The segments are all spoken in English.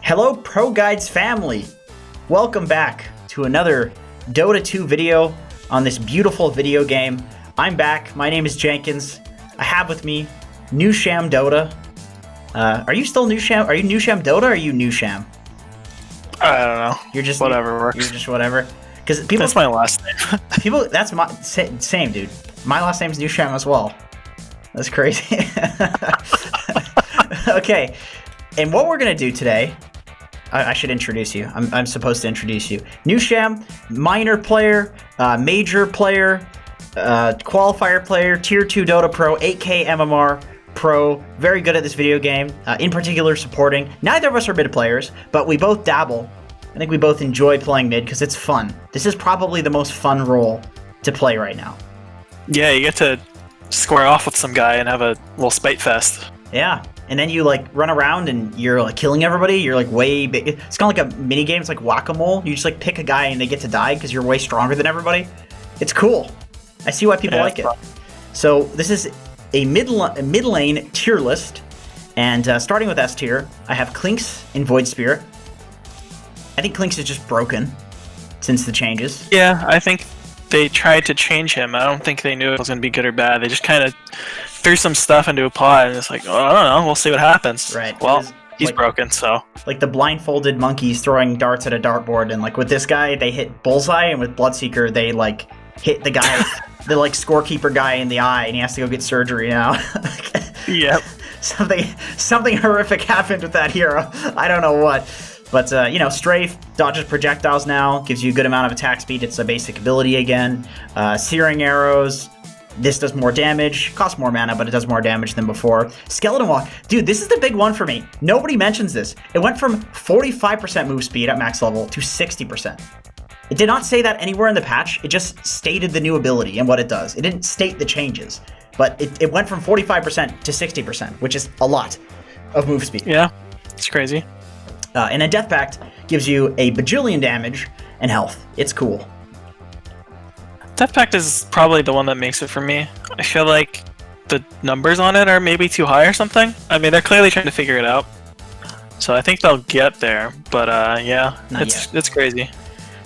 Hello Proguides family! Welcome back to another Dota 2 video on this beautiful video game. I'm back, my name is Jenkins. I have with me Newsham Dota. Are you still Newsham? Are you Newsham Dota or are you Newsham? I don't know. You're just whatever works. You're just whatever. Because people. That's my last name. People. That's my same dude. My last name's Newsham as well. That's crazy. Okay, and what we're gonna do today. I should introduce you. I'm supposed to introduce you. Newsham, minor player, major player, qualifier player, tier 2 Dota Pro, 8K MMR Pro, very good at this video game, in particular supporting. Neither of us are mid players, but we both dabble. I think we both enjoy playing mid because it's fun. This is probably the most fun role to play right now. Yeah, you get to square off with some guy and have a little spite fest. Yeah, and then you like run around and you're like killing everybody. You're like way big. It's kind of like a mini game. It's like whack-a-mole. You just like pick a guy and they get to die because you're way stronger than everybody. It's cool. I see why people like it. Fun. So this is a mid lane tier list, and starting with S tier, I have CLINKZ in Void Spirit. I think CLINKZ is just broken since the changes. Yeah, I think they tried to change him. I don't think they knew it was going to be good or bad. They just kind of threw some stuff into a pot, and it's like, oh, I don't know, we'll see what happens. Right. Well, he's like, broken, so. Like the blindfolded monkeys throwing darts at a dartboard, and like with this guy, they hit bullseye, and with Bloodseeker, they like hit the guy, the like scorekeeper guy in the eye, and he has to go get surgery now. Yep. Something horrific happened with that hero. I don't know what. But, you know, Strafe dodges projectiles now, gives you a good amount of attack speed. It's a basic ability again. Searing arrows. This does more damage, costs more mana, but it does more damage than before. Skeleton Walk. Dude, this is the big one for me. Nobody mentions this. It went from 45% move speed at max level to 60%. It did not say that anywhere in the patch. It just stated the new ability and what it does. It didn't state the changes. But it went from 45% to 60%, which is a lot of move speed. Yeah, it's crazy. And a Death Pact gives you a bajillion damage and health. It's cool. Death Pact is probably the one that makes it for me. I feel like the numbers on it are maybe too high or something. I mean, they're clearly trying to figure it out. So I think they'll get there, but yeah, it's crazy.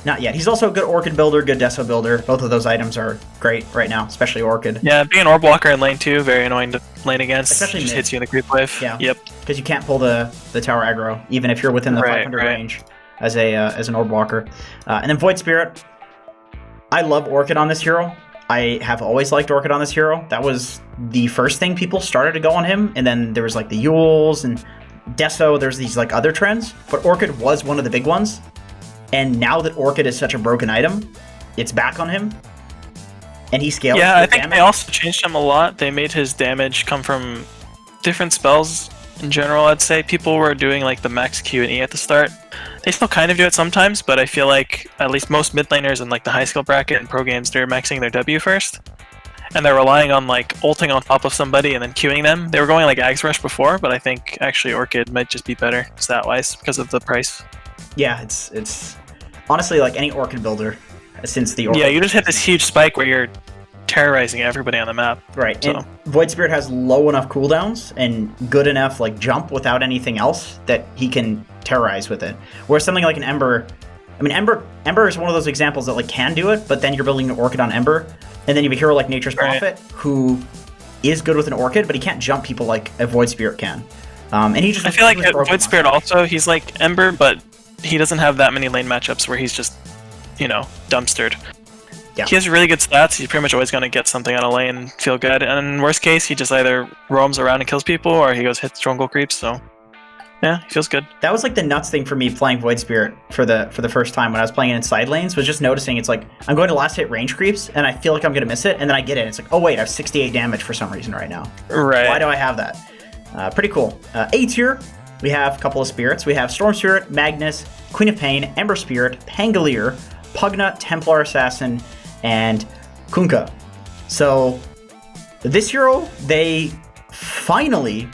Not yet. He's also a good Orchid builder, good Deso builder. Both of those items are great right now, especially Orchid. Yeah, being an Orb Walker in lane 2, very annoying to lane against. Especially just mid. hits you in the creep wave. Yeah. Yep. Because you can't pull the tower aggro, even if you're within the 500 range as an Orb Walker. And then Void Spirit. I love Orchid on this hero. I have always liked Orchid on this hero. That was the first thing people started to go on him, and then there was like the Yules and Deso, there's these like other trends, but Orchid was one of the big ones. And now that Orchid is such a broken item, it's back on him, and he scales. Yeah, I think they also changed him a lot. They made his damage come from different spells in general, I'd say. People were doing like the max Q and E at the start. They still kind of do it sometimes, but I feel like at least most mid laners in like the high skill bracket and pro games, they're maxing their W first. And they're relying on like ulting on top of somebody and then queuing them. They were going like Axe Rush before, but I think actually Orchid might just be better stat-wise because of the price. Yeah, it's honestly like any Orchid builder since the Orchid. Yeah, you just hit this huge spike where you're terrorizing everybody on the map. Right, so. And Void Spirit has low enough cooldowns and good enough like jump without anything else that he can terrorize with it. Whereas something like an Ember, I mean Ember is one of those examples that like can do it, but then you're building an Orchid on Ember, and then you have a hero like Nature's Prophet who is good with an Orchid, but he can't jump people like a Void Spirit can. And he just I feel like Void Spirit also, he's like Ember, but he doesn't have that many lane matchups where he's just, you know, dumpstered. Yeah. He has really good stats. He's pretty much always going to get something on a lane and feel good. And in worst case, he just either roams around and kills people, or he goes hits jungle creeps. So yeah, he feels good. That was like the nuts thing for me playing Void Spirit for the first time when I was playing it in side lanes, was just noticing it's like I'm going to last hit range creeps and I feel like I'm going to miss it, and then I get it. It's like, oh wait, I have 68 damage for some reason right now. Right. Why do I have that? Pretty cool. A tier, we have a couple of spirits. We have Storm Spirit, Magnus, Queen of Pain, Ember Spirit, Pangolier, Pugna, Templar Assassin, and Kunkka. So this hero, they finally,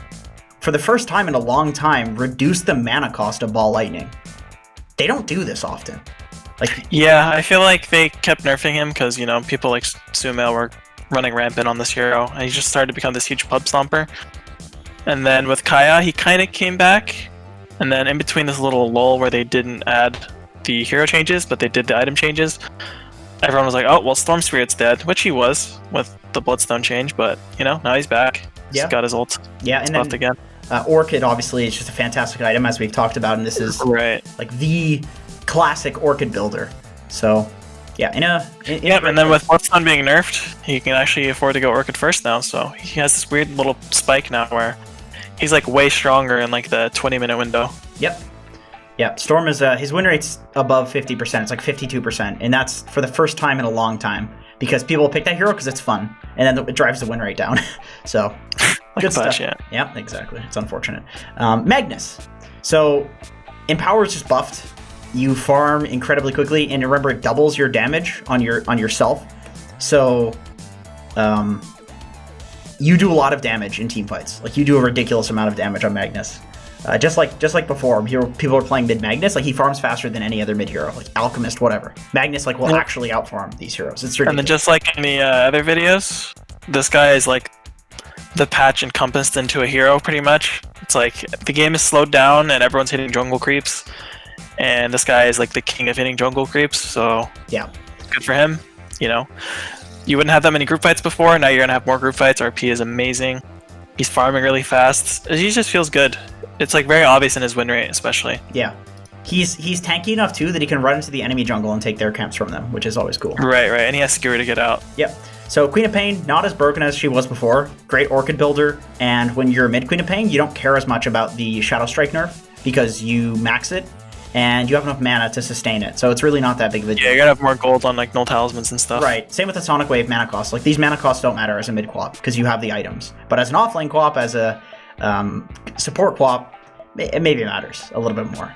for the first time in a long time, reduced the mana cost of Ball Lightning. They don't do this often. Like, yeah, I feel like they kept nerfing him because, you know, people like Sumail were running rampant on this hero, and he just started to become this huge pub stomper. And then with Kaya, he kind of came back, And then in between this little lull where they didn't add the hero changes, but they did the item changes, everyone was like, oh, well, Storm Spirit's dead, which he was with the Bloodstone change, but, you know, now he's back. Yeah. He's got his ult. Yeah, and then again. Orchid, obviously, is just a fantastic item, as we've talked about, and this is like the classic Orchid builder. So, yeah, and then with Bloodstone being nerfed, he can actually afford to go Orchid first now, so he has this weird little spike now where he's like way stronger in like the 20-minute window. Yep. Yeah, Storm is his win rate's above 50%. It's like 52%, and that's for the first time in a long time because people pick that hero because it's fun, and then it drives the win rate down. So, good stuff. Yeah, exactly. It's unfortunate. Magnus. So, Empower is just buffed. You farm incredibly quickly, and remember, it doubles your damage on yourself. So, you do a lot of damage in team fights. Like, you do a ridiculous amount of damage on Magnus. Just like before, people are playing mid Magnus. Like, he farms faster than any other mid hero, like Alchemist, whatever. Magnus will actually outfarm these heroes. It's ridiculous. And then just like in the other videos, this guy is like the patch encompassed into a hero pretty much. It's like the game is slowed down and everyone's hitting jungle creeps, and this guy is like the king of hitting jungle creeps. So yeah, good for him. You know, you wouldn't have that many group fights before. Now you're gonna have more group fights. RP is amazing. He's farming really fast. He just feels good. It's like very obvious in his win rate, especially. Yeah, he's tanky enough too that he can run into the enemy jungle and take their camps from them, which is always cool. Right, and he has Skewer to get out. Yep. So Queen of Pain, not as broken as she was before. Great Orchid builder, and when you're mid Queen of Pain, you don't care as much about the Shadow Strike nerf because you max it and you have enough mana to sustain it. So it's really not that big of a deal. Yeah, you gotta have more gold on like null talismans and stuff. Right. Same with the Sonic Wave mana cost. Like, these mana costs don't matter as a mid quap because you have the items. But as an offlane quap, as a support quap, it maybe matters a little bit more.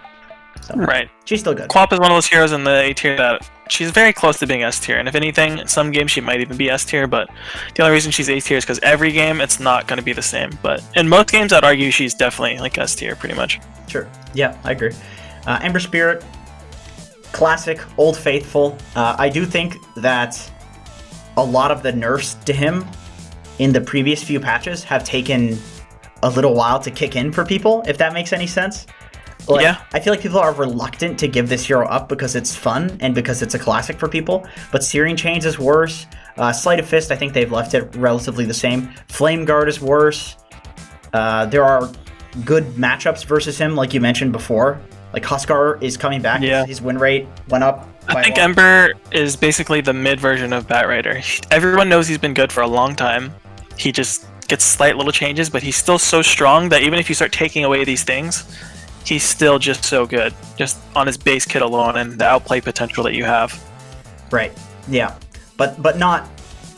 So, right. She's still good. Quap is one of those heroes in the A tier that she's very close to being S tier, and if anything, in some games she might even be S tier, but the only reason she's A tier is because every game it's not going to be the same. But in most games, I'd argue she's definitely like S tier, pretty much. Sure. Yeah, I agree. Ember Spirit, classic, old faithful. I do think that a lot of the nerfs to him in the previous few patches have taken a little while to kick in for people, if that makes any sense. Like, yeah. I feel like people are reluctant to give this hero up because it's fun and because it's a classic for people, but Searing Chains is worse. Sleight of Fist, I think they've left it relatively the same. Flame Guard is worse. There are good matchups versus him, like you mentioned before. Like, Huskar is coming back. Yeah. His win rate went up. I think Ember is basically the mid version of Batrider. Everyone knows he's been good for a long time. He just gets slight little changes, but he's still so strong that even if you start taking away these things, he's still just so good, just on his base kit alone and the outplay potential that you have. Right. Yeah. But not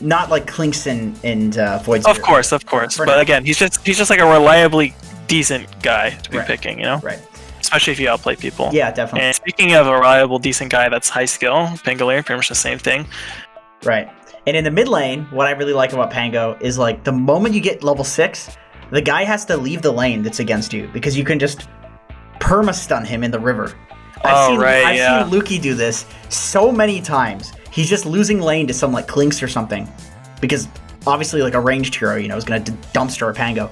like CLINKZ and Void Spirit. Of course. But again, he's just like a reliably decent guy to be picking, you know? Right. Especially if you outplay people. Yeah, definitely. And speaking of a reliable, decent guy that's high skill, PANGOLIER, pretty much the same thing. Right. And in the mid lane, what I really like about Pango is, like, the moment you get level 6, the guy has to leave the lane that's against you because you can just perma-stun him in the river. I've seen Luki do this so many times. He's just losing lane to some, like, CLINKZ or something because obviously, like, a ranged hero, you know, is going to dumpster a Pango.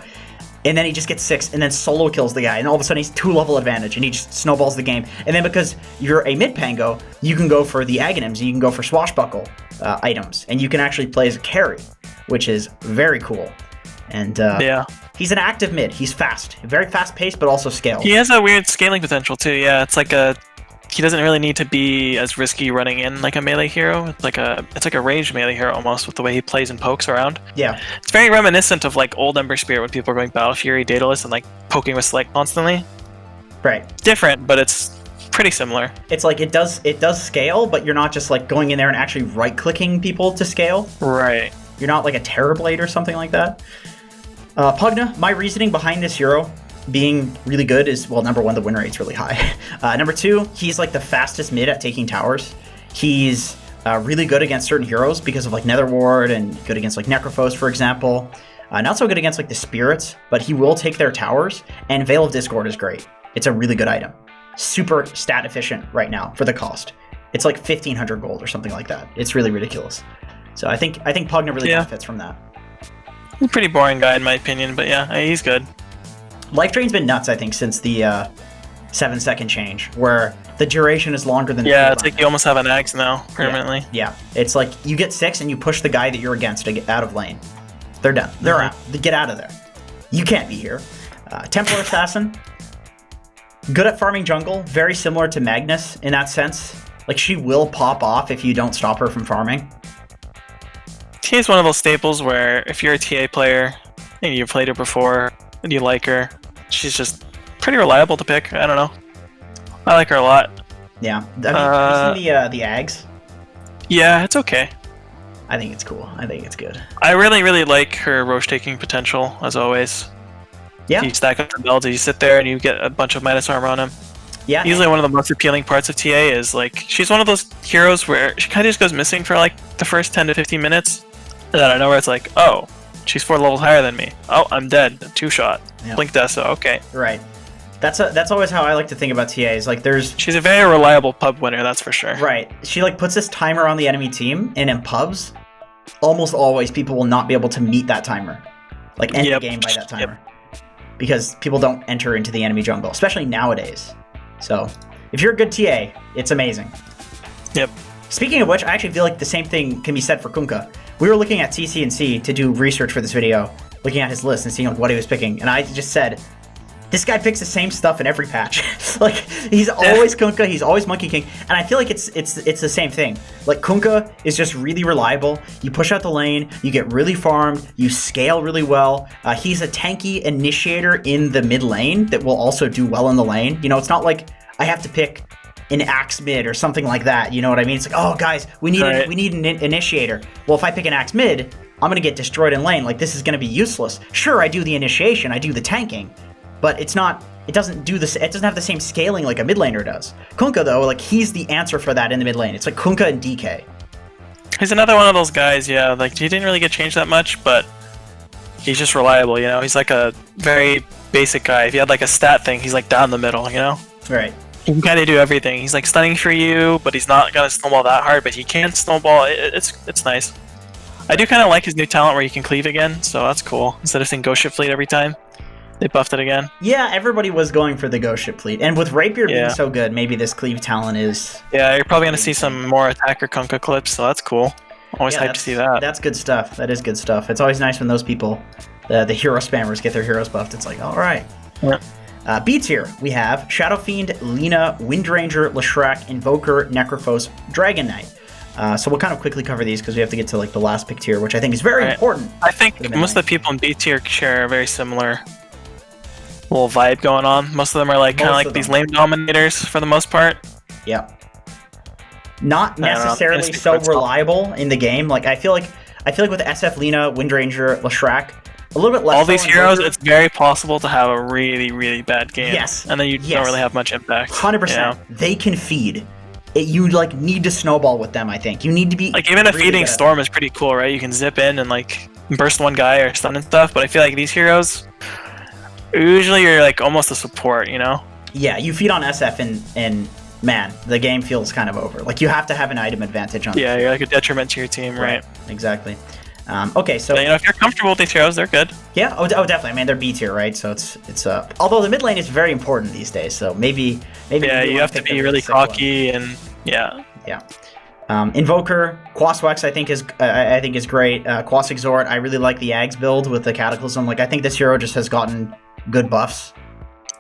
And then he just gets 6 and then solo kills the guy, and all of a sudden he's 2-level advantage and he just snowballs the game. And then because you're a mid Pango, you can go for the Aghanims, you can go for Swashbuckle items, and you can actually play as a carry, which is very cool. And he's an active mid. He's fast, very fast paced, but also scaled. He has a weird scaling potential too. Yeah, it's like he doesn't really need to be as risky running in like a melee hero. It's like a ranged melee hero almost with the way he plays and pokes around. Yeah, it's very reminiscent of like old Ember Spirit when people are going Battle Fury, Daedalus, and like poking with Select constantly. Right. Different, but it's pretty similar. It's like it does scale, but you're not just like going in there and actually right-clicking people to scale. Right. You're not like a Terrorblade or something like that. Pugna, my reasoning behind this hero being really good is, well, number one, the win rate's really high. Number two, he's like the fastest mid at taking towers. He's really good against certain heroes because of like Nether Ward and good against like Necrophos, for example. Not so good against like the spirits, but he will take their towers, and Veil of Discord is great. It's a really good item. Super stat efficient right now for the cost. It's like 1,500 gold or something like that. It's really ridiculous. So I think Pugna really benefits from that. He's a pretty boring guy in my opinion, but yeah, he's good. Life Drain's been nuts, I think, since the 7-second change, where the duration is longer than Yeah, it's like you almost have an axe now, permanently. Yeah, it's like you get 6 and you push the guy that you're against to get out of lane. They're done. They're out. They get out of there. You can't be here. Templar Assassin, good at farming jungle, very similar to Magnus in that sense. Like, she will pop off if you don't stop her from farming. TA is one of those staples where if you're a TA player and you've played her before and you like her, she's just pretty reliable to pick. I don't know. I like her a lot. Yeah. I mean, have you seen the Ags? Yeah, it's okay. I think it's cool. I think it's good. I really, really like her roche taking potential, as always. Yeah. You stack up the builds, you sit there and you get a bunch of minus armor on him. Yeah. Usually one of the most appealing parts of TA is, like, she's one of those heroes where she kind of just goes missing for, like, the first 10 to 15 minutes. And then I know where it's like, oh, she's 4 levels higher than me. Oh, I'm dead. 2-shot. Yeah. CLINKZ, okay. Right. That's always how I like to think about TAs. Like, She's a very reliable pub winner, that's for sure. Right. She, like, puts this timer on the enemy team, and in pubs, almost always people will not be able to meet that timer. Like, end the game by that timer. Because people don't enter into the enemy jungle, especially nowadays. So, if you're a good TA, it's amazing. Yep. Speaking of which, I actually feel like the same thing can be said for KLINKZ. We were looking at CCNC to do research for this video, looking at his list and seeing like, what he was picking, and I just said, this guy picks the same stuff in every patch. Like, he's always KLINKZ, he's always Monkey King, and I feel like it's the same thing. Like, KLINKZ is just really reliable. You push out the lane, you get really farmed, you scale really well. He's a tanky initiator in the mid lane that will also do well in the lane. You know, it's not like I have to pick an axe mid or something like that. You know what I mean? It's like, oh guys, we need an initiator. Well, if I pick an axe mid, I'm gonna get destroyed in lane. Like, this is gonna be useless. Sure, I do the initiation, I do the tanking, but it doesn't do this. It doesn't have the same scaling like a mid laner does. KLINKZ though, like, he's the answer for that in the mid lane. It's like KLINKZ and DK. He's another one of those guys, yeah. Like, he didn't really get changed that much, but he's just reliable. You know, he's like a very basic guy. If you had like a stat thing, he's like down the middle. You know. Right. He can kind of do everything. He's like stunning for you, but he's not gonna snowball that hard. But he can snowball. It's nice. I do kind of like his new talent where you can cleave again, so that's cool. Instead of saying Ghost Ship Fleet every time, they buffed it again. Yeah, everybody was going for the Ghost Ship Fleet, and with Rapier being so good, maybe this cleave talent is. Yeah, you're probably gonna see some more attacker KLINKZ clips, so that's cool. Always hyped to see that. That's good stuff. That is good stuff. It's always nice when those people, the hero spammers, get their heroes buffed. It's like, all right. Yeah. B tier, we have Shadow Fiend, Lina, Windranger, Leshrac, Invoker, Necrophos, Dragon Knight. So we'll kind of quickly cover these because we have to get to like the last pick tier, which I think is very important. I think most of the people in B tier share a very similar little vibe going on. Most of them are like kind of like these lane dominators for the most part. Yeah. Not necessarily so reliable in the game. Like I feel like with SF, Lina, Windranger, Leshrac, a little bit less. All these heroes, it's very possible to have a really, really bad game. Yes. And then you don't really have much impact. 100%. Yeah. They can feed. You like need to snowball with them, I think. You need to be like, even a feeding storm is pretty cool, right? You can zip in and like burst one guy or stun and stuff, but I feel like these heroes, usually you're like almost a support, you know? Yeah, you feed on SF and man, the game feels kind of over. Like, you have to have an item advantage on Yeah, you're like a detriment to your team, right? Exactly. Okay, so you know, if you're comfortable with these heroes, they're good. Yeah, oh definitely. I mean, they're B tier, right? So it's although the mid lane is very important these days, so maybe yeah, you have to be really cocky and yeah. Invoker, Quaswex I think is great. Quas Exhort, I really like the Ags build with the Cataclysm. Like, I think this hero just has gotten good buffs.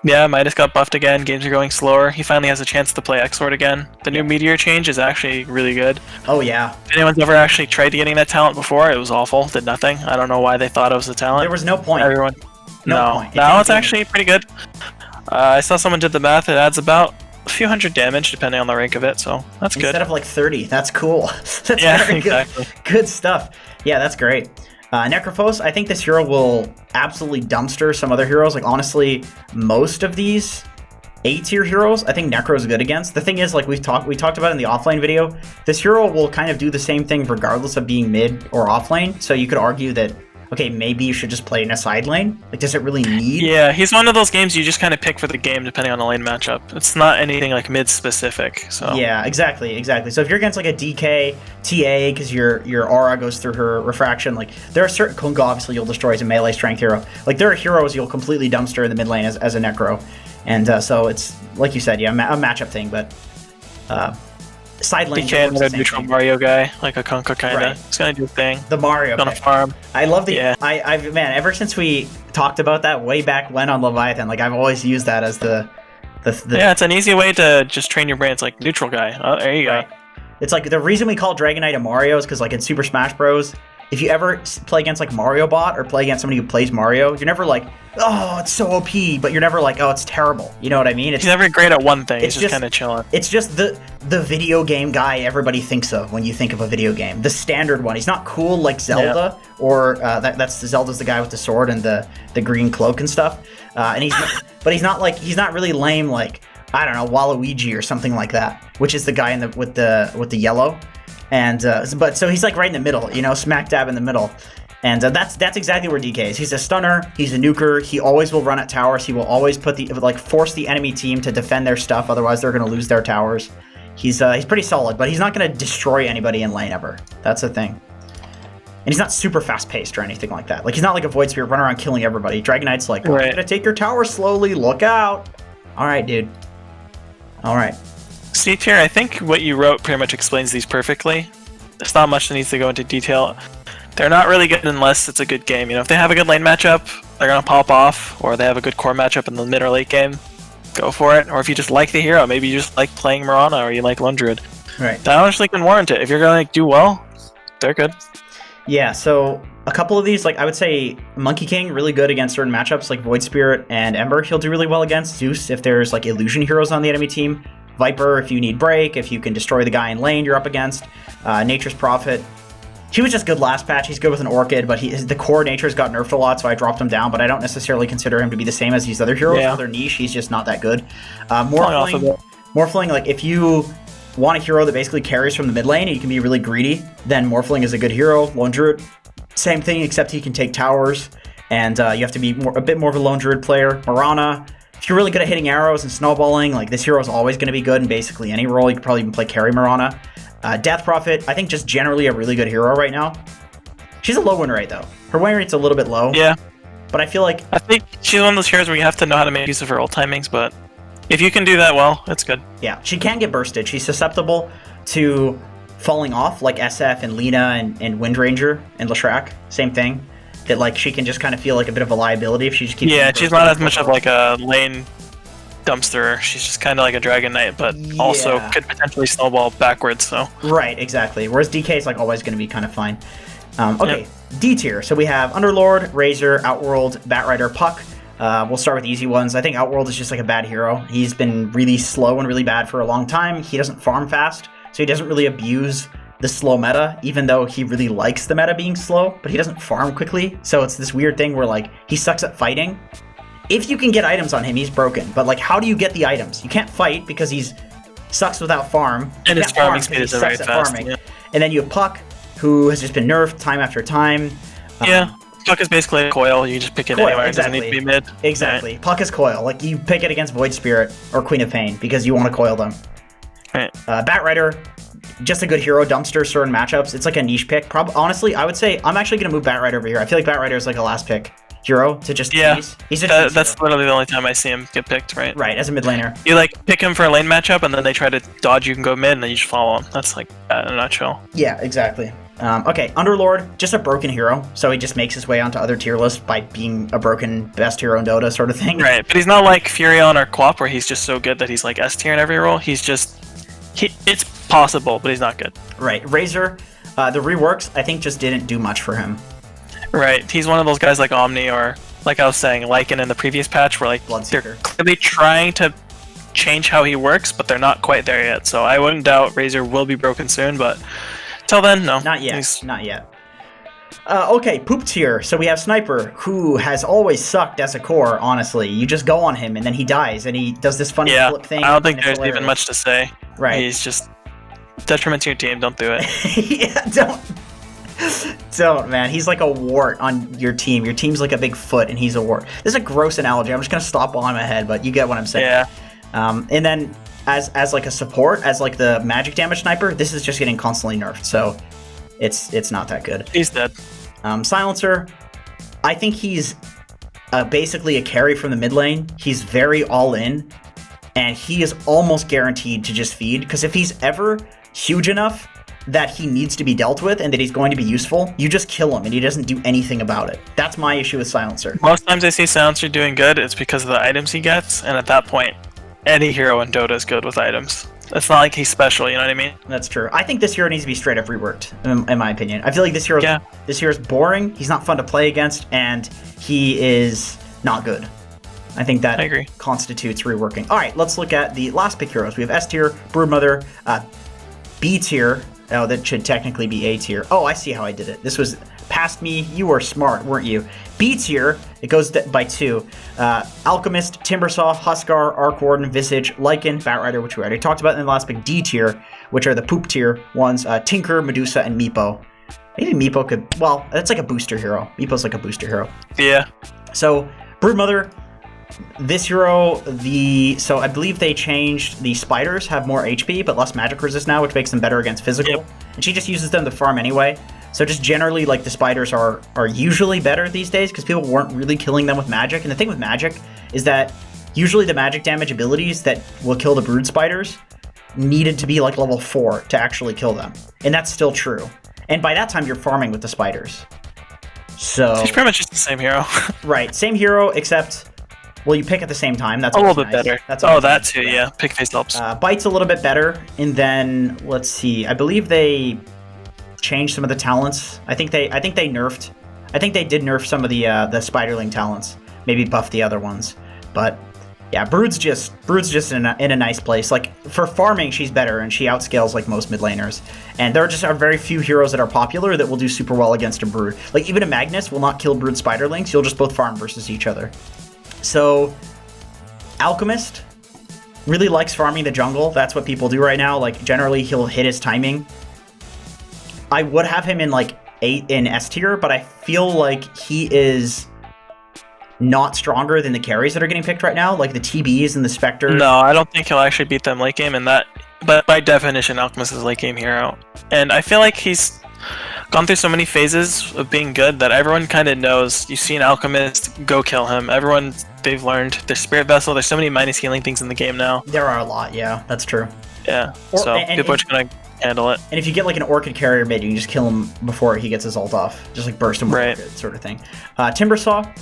Yeah, Midas got buffed again. Games are going slower. He finally has a chance to play Exort again. The new Meteor change is actually really good. Oh, yeah. If anyone's ever actually tried getting that talent before, it was awful. Did nothing. I don't know why they thought it was a talent. There was no point. Everyone. No point. Now it's actually pretty good. I saw someone did the math. It adds about a few hundred damage depending on the rank of it, so that's good. Instead of like 30. That's cool. That's very exactly. Good stuff. Yeah, that's great. Necrophos, I think this hero will absolutely dumpster some other heroes. Like, honestly, most of these A-tier heroes, I think Necro's good against. The thing is, like we talked about in the offlane video, this hero will kind of do the same thing regardless of being mid or offlane. So you could argue that, okay, maybe you should just play in a side lane. Like, does it really need? Yeah, he's one of those games you just kind of pick for the game depending on the lane matchup. It's not anything like mid-specific, so. Yeah, exactly. So if you're against like a DK, TA, because your aura goes through her refraction, like, there are certain, KLINKZ obviously you'll destroy as a melee strength hero. Like, there are heroes you'll completely dumpster in the mid lane as a Necro. And so it's, like you said, yeah, a matchup thing, but side lane. He can, a neutral Mario guy, like a Kunkka kind of. Right. He's gonna do a thing. The Mario gonna pick. farm. I love the. Yeah. I've man, ever since we talked about that way back when on Leviathan, like I've always used that as the yeah, it's an easy way to just train your brain. It's like neutral guy. Oh, there you go. It's like the reason we call Dragon Knight a Mario is because like in Super Smash Bros, if you ever play against like Mario Bot or play against somebody who plays Mario, you're never like, oh, it's so OP, but you're never like, oh, it's terrible. You know what I mean? He's never great at one thing. He's just kind of chilling. It's just the video game guy everybody thinks of when you think of a video game. The standard one. He's not cool like Zelda, or that's Zelda's the guy with the sword and the green cloak and stuff. And he's but he's not really lame like, I don't know, Waluigi or something like that, which is the guy with the yellow. And but so he's like right in the middle, you know, smack dab in the middle. And that's exactly where DK is. He's a stunner, he's a nuker, he always will run at towers, he will always force the enemy team to defend their stuff, otherwise they're gonna lose their towers. He's pretty solid, but he's not gonna destroy anybody in lane ever. That's the thing. And he's not super fast paced or anything like that. Like he's not like a Void Spirit running around killing everybody. Dragon Knight's like, I'm gonna take your tower slowly, look out. Alright, dude. Alright. C tier, I think what you wrote pretty much explains these perfectly. There's not much that needs to go into detail. They're not really good unless it's a good game. You know, if they have a good lane matchup, they're gonna pop off, or they have a good core matchup in the mid or late game, go for it. Or if you just like the hero, maybe you just like playing Mirana or you like Lone Druid. Right. That honestly can warrant it. If you're gonna like do well, they're good. Yeah, so a couple of these, like I would say Monkey King, really good against certain matchups like Void Spirit and Ember. He'll do really well against Zeus if there's like illusion heroes on the enemy team. Viper, if you need break, if you can destroy the guy in lane you're up against. Nature's Prophet. He was just good last patch. He's good with an Orchid, but the core Nature's got nerfed a lot, so I dropped him down, but I don't necessarily consider him to be the same as these other heroes. Yeah. Other niche, he's just not that good. Morphling, like if you want a hero that basically carries from the mid lane and you can be really greedy, then Morphling is a good hero. Lone Druid, same thing, except he can take towers, and you have to be a bit more of a Lone Druid player. Mirana, if you're really good at hitting arrows and snowballing, like this hero is always going to be good in basically any role. You could probably even play carry Mirana. Death Prophet, I think just generally a really good hero right now. She's a low win rate though. Her win rate's a little bit low. Yeah. But I think she's one of those heroes where you have to know how to make use of her ult timings, but if you can do that well, it's good. Yeah, she can get bursted. She's susceptible to falling off like SF and Lina and Windranger and Leshrac. Same thing. That like she can just kind of feel like a bit of a liability if she just keeps. Yeah, she's not as much of like a lane dumpster. She's just kind of like a Dragon Knight, but also could potentially snowball backwards. So right, exactly. Whereas DK is like always going to be kind of fine. Okay, D tier. So we have Underlord, Razor, Outworld, Batrider, Puck. We'll start with the easy ones. I think Outworld is just like a bad hero. He's been really slow and really bad for a long time. He doesn't farm fast, so he doesn't really abuse the slow meta, even though he really likes the meta being slow, but he doesn't farm quickly. So it's this weird thing where like he sucks at fighting. If you can get items on him, he's broken. But like, how do you get the items? You can't fight because he's sucks without farm. And his farming speed is very fast. Yeah. And then you have Puck, who has just been nerfed time after time. Yeah, Puck is basically a coil. You just pick it anywhere. Exactly. It doesn't need to be mid. Exactly. Right. Puck is coil. Like you pick it against Void Spirit or Queen of Pain because you want to coil them. Right. Batrider, just a good hero dumpster certain matchups. It's like a niche pick. Honestly, I would say I'm actually gonna move Batrider over here. I feel like Batrider is like a last pick hero to just tease. He's that's literally the only time I see him get picked, right? Right, as a mid laner. You like pick him for a lane matchup, and then they try to dodge you can go mid, and then you just follow him. That's like that in a nutshell. Yeah, exactly. Okay, Underlord, just a broken hero, so he just makes his way onto other tier lists by being a broken best hero in Dota sort of thing. Right, but he's not like Furion or Quap, where he's just so good that he's like S tier in every role. He's just it's possible, but he's not good. Right, Razor, the reworks I think just didn't do much for him. Right, he's one of those guys like Omni or, like I was saying, Lycan in the previous patch, where like they're clearly trying to change how he works, but they're not quite there yet. So I wouldn't doubt Razor will be broken soon, but till then, no. Not yet, not yet. Okay, poop tier. So we have Sniper, who has always sucked as a core, honestly. You just go on him, and then he dies, and he does this funny flip thing. I don't think there's even much to say. Right. He's just detriment to your team, don't do it. Yeah, don't, man. He's like a wart on your team. Your team's like a big foot, and he's a wart. This is a gross analogy. I'm just gonna stop on my head, but you get what I'm saying. Yeah. And then as like a support, as like the magic damage sniper, this is just getting constantly nerfed. So it's not that good. He's dead. Silencer, I think he's basically a carry from the mid lane. He's very all in, and he is almost guaranteed to just feed, because if he's ever huge enough that he needs to be dealt with and that he's going to be useful, you just kill him and he doesn't do anything about it. That's my issue with Silencer. Most times I see Silencer doing good, it's because of the items he gets, and at that point, any hero in Dota is good with items. It's not like he's special, you know what I mean? That's true. I think this hero needs to be straight up reworked, in my opinion. I feel like this hero's boring, he's not fun to play against, and he is not good. I think that constitutes reworking. All right, let's look at the last pick heroes. We have S tier, Broodmother, B tier. Oh, that should technically be A tier. Oh, I see how I did it. This was past me. You were smart, weren't you? B tier, it goes by 2. Alchemist, Timbersaw, Huskar, Arc Warden, Visage, Lycan, Batrider, which we already talked about in the last pick. D tier, which are the poop tier ones. Tinker, Medusa, and Meepo. Maybe Meepo could, well, that's like a booster hero. Meepo's like a booster hero. Yeah. So, Broodmother, this hero, so I believe they changed the spiders have more HP but less magic resist now, which makes them better against physical. Yep. And she just uses them to farm anyway. So just generally, like, the spiders are usually better these days because people weren't really killing them with magic. And the thing with magic is that usually the magic damage abilities that will kill the brood spiders needed to be like level 4 to actually kill them. And that's still true. And by that time, you're farming with the spiders. So he's pretty much just the same hero. Right, same hero, except... Well, you pick at the same time. That's a little bit nice. Better. That's that nice. Too, yeah. Pick phase helps. Bite's a little bit better, and then let's see. I believe they changed some of the talents. I think they did nerf some of the Spiderling talents. Maybe buff the other ones, but yeah, Brood's just in a nice place. Like for farming, she's better, and she outscales like most mid laners. And there are very few heroes that are popular that will do super well against a Brood. Like even a Magnus will not kill Brood Spiderlings. You'll just both farm versus each other. So, Alchemist really likes farming the jungle. That's what people do right now. Like, generally, he'll hit his timing. I would have him in, like, in S tier, but I feel like he is not stronger than the carries that are getting picked right now, like the TBs and the Spectres. No, I don't think he'll actually beat them late game, but by definition, Alchemist is a late game hero. And I feel like he's gone through so many phases of being good that everyone kind of knows. You see an Alchemist, go kill him. They've learned their Spirit Vessel. There's so many minus healing things in the game now. There are a lot, yeah, that's true. Yeah, people are just going to handle it. And if you get like an Orchid carrier mid, you can just kill him before he gets his ult off. Just like burst him with Orchid sort of thing. Timbersaw.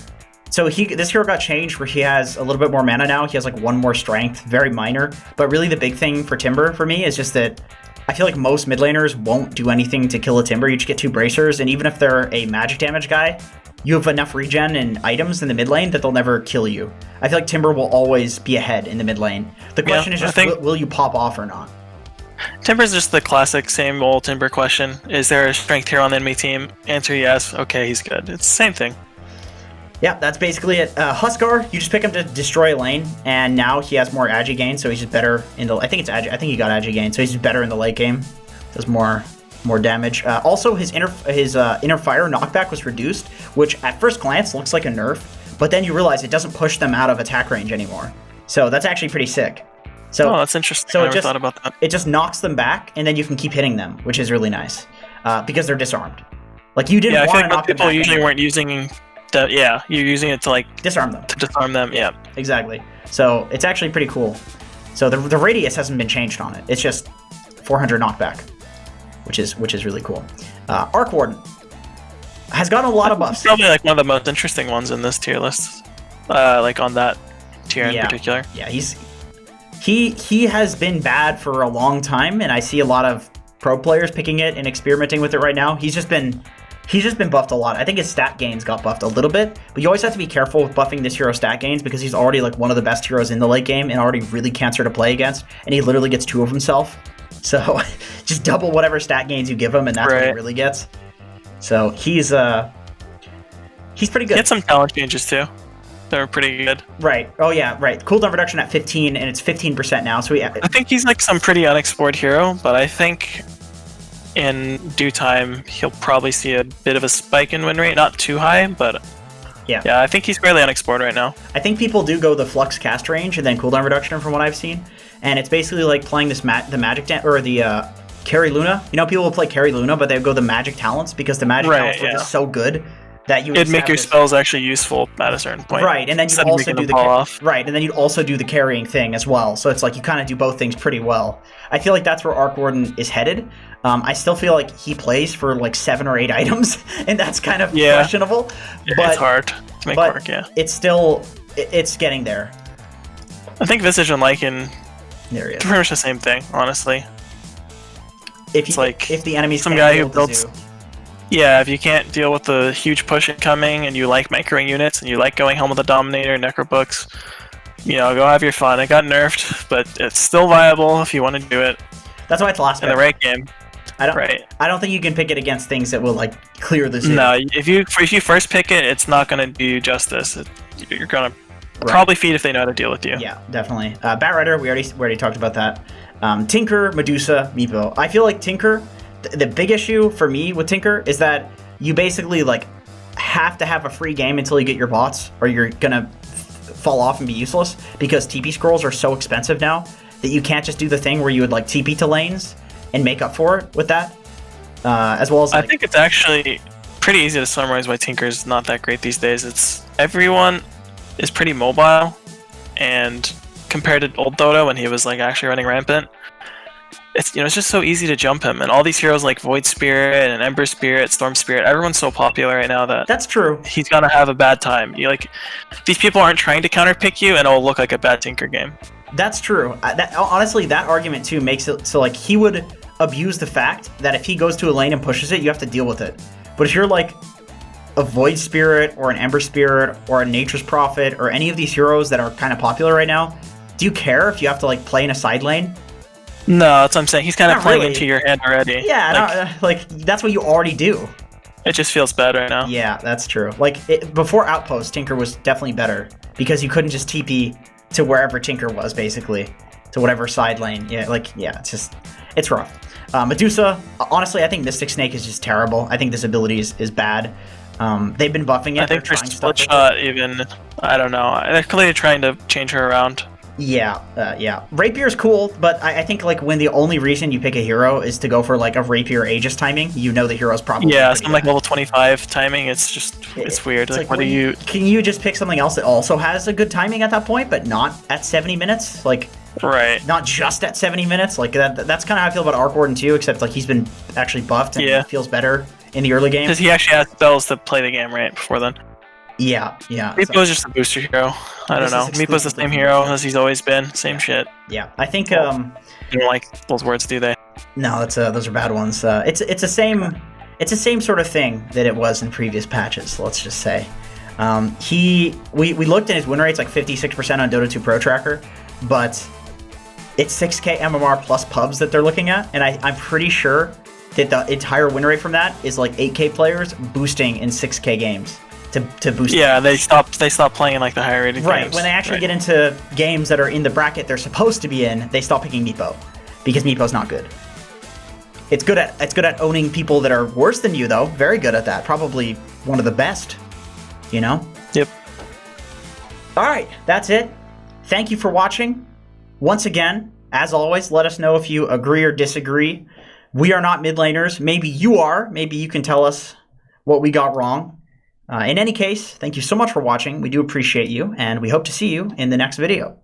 So this hero got changed where he has a little bit more mana now. He has like 1 more strength, very minor. But really the big thing for Timber for me is just that I feel like most mid laners won't do anything to kill a Timber. You just get 2 bracers, and even if they're a magic damage guy, you have enough regen and items in the mid lane that they'll never kill you. I feel like Timber will always be ahead in the mid lane. The question is just, will you pop off or not? Timber's just the classic same old Timber question. Is there a strength hero on the enemy team? Answer yes. Okay, he's good. It's the same thing. Yeah, that's basically it. Huskar, you just pick him to destroy a lane, and now he has more agi gain, so he's just better in the... I think he got agi gain, so he's just better in the late game. Does more damage. Also, his inner fire knockback was reduced, which at first glance looks like a nerf, but then you realize it doesn't push them out of attack range anymore. So that's actually pretty sick. So, that's interesting. I never thought about that. It just knocks them back, and then you can keep hitting them, which is really nice, because they're disarmed. Like, you didn't want to knock them back. People usually weren't using... you're using it to like disarm them. To disarm them, yeah. Exactly. So it's actually pretty cool. So the radius hasn't been changed on it. It's just 400 knockback, which is really cool. Arc Warden has gotten a lot of buffs. Probably like one of the most interesting ones in this tier list. Like on that tier in particular. Yeah, he has been bad for a long time, and I see a lot of pro players picking it and experimenting with it right now. He's just been buffed a lot. I think his stat gains got buffed a little bit, but you always have to be careful with buffing this hero's stat gains because he's already like one of the best heroes in the late game and already really cancer to play against, and he literally gets 2 of himself. So just double whatever stat gains you give him, and that's what he really gets. So he's pretty good. He had some talent changes too. They're pretty good. Right. Oh yeah, right. Cooldown reduction at 15, and it's 15% now. So I think he's like some pretty unexplored hero, but I think in due time, he'll probably see a bit of a spike in win rate. Not too high, but yeah, I think he's fairly unexplored right now. I think people do go the flux cast range and then cooldown reduction from what I've seen. And it's basically like playing this the magic or the Carry Luna. You know, people will play Carry Luna, but they go the magic talents because the magic talents are just so good that you would It'd make your establish- spells actually useful at a certain point. Right, and then you instead of also making do them the fall off. right, and then you'd also do the carrying thing as well. So it's like you kind of do both things pretty well. I feel like that's where Arc Warden is headed. I still feel like he plays for like 7 or 8 items, and that's kind of questionable. But it's hard to make work. Yeah, it's still it's getting there. I think Visage and Lycan There he is. pretty much the same thing, honestly. If It's like if the enemy's some can't guy deal who with the builds. zoo. Yeah, if you can't deal with the huge push incoming, and you like microing units, and you like going home with the Dominator, Necrobooks, go have your fun. It got nerfed, but it's still viable if you want to do it That's why it's last in the pick. right game. I don't. Right. I don't think you can pick it against things that will like clear the zoo. No, if you first pick it, it's not going to do you justice. You're going to probably feed if they know how to deal with you. Yeah, definitely. Bat Rider, we already talked about that. Tinker, Medusa, Meepo. I feel like Tinker. The big issue for me with Tinker is that you basically like have to have a free game until you get your bots, or you're gonna fall off and be useless because TP scrolls are so expensive now that you can't just do the thing where you would like TP to lanes and make up for it with that. As well as I like, think it's actually pretty easy to summarize why Tinker's not that great these days. It's everyone is pretty mobile, and compared to old Dota when he was like actually running rampant, it's it's just so easy to jump him. And all these heroes like Void Spirit and Ember Spirit, Storm Spirit, everyone's so popular right now that that's true. he's gonna have a bad time. These people aren't trying to counterpick you, and it'll look like a bad Tinker game. That's true. Honestly, that argument too makes it so like he would abuse the fact that if he goes to a lane and pushes it, you have to deal with it. But if you're like a Void Spirit or an Ember Spirit or a Nature's Prophet or any of these heroes that are kind of popular right now, do you care if you have to like play in a side lane? No, that's what I'm saying. He's kind of Not playing really. into your hand already. Yeah, like that's what you already do. It just feels bad right now. Yeah, that's true. Like before Outpost, Tinker was definitely better because you couldn't just TP to wherever Tinker was, basically, to whatever side lane. Yeah, it's rough. Medusa, honestly, I think Mystic Snake is just terrible. I think this ability is bad. They've been buffing it. I think They're for trying Split stuff with Shot, even, I don't know. They're clearly trying to change her around. Yeah. Rapier's cool, but I think like when the only reason you pick a hero is to go for like a Rapier Aegis timing, you know the hero's probably Some like bad. level 25 timing. It's weird. It's Like, what do you? Can you just pick something else that also has a good timing at that point, but not at 70 minutes? Like, Right. not just at 70 minutes? Like that's kind of how I feel about Arc Warden too, except like he's been actually buffed and Yeah. feels better in the early game. Because he actually has spells to play the game right before then. Yeah. Meepo's just a booster hero. I This don't is know. Meepo's the exclusively same hero as he's always been. Same shit. Yeah. I think They don't like those words, do they? no, those are bad ones. It's the same sort of thing that it was in previous patches. Let's just say. We looked at his win rates like 56% on Dota 2 Pro Tracker, but it's 6k MMR plus pubs that they're looking at, and I'm pretty sure that the entire win rate from that is like 8k players boosting in 6k games to boost. Yeah, they stopped playing in like the higher rated Right, games. when they actually get into games that are in the bracket they're supposed to be in, they stop picking Meepo because Meepo's not good. It's good at owning people that are worse than you though. Very good at that. Probably one of the best. Yep. All right, that's it. Thank you for watching. Once again, as always, let us know if you agree or disagree. We are not mid laners. Maybe you are. Maybe you can tell us what we got wrong. In any case, thank you so much for watching. We do appreciate you, and we hope to see you in the next video.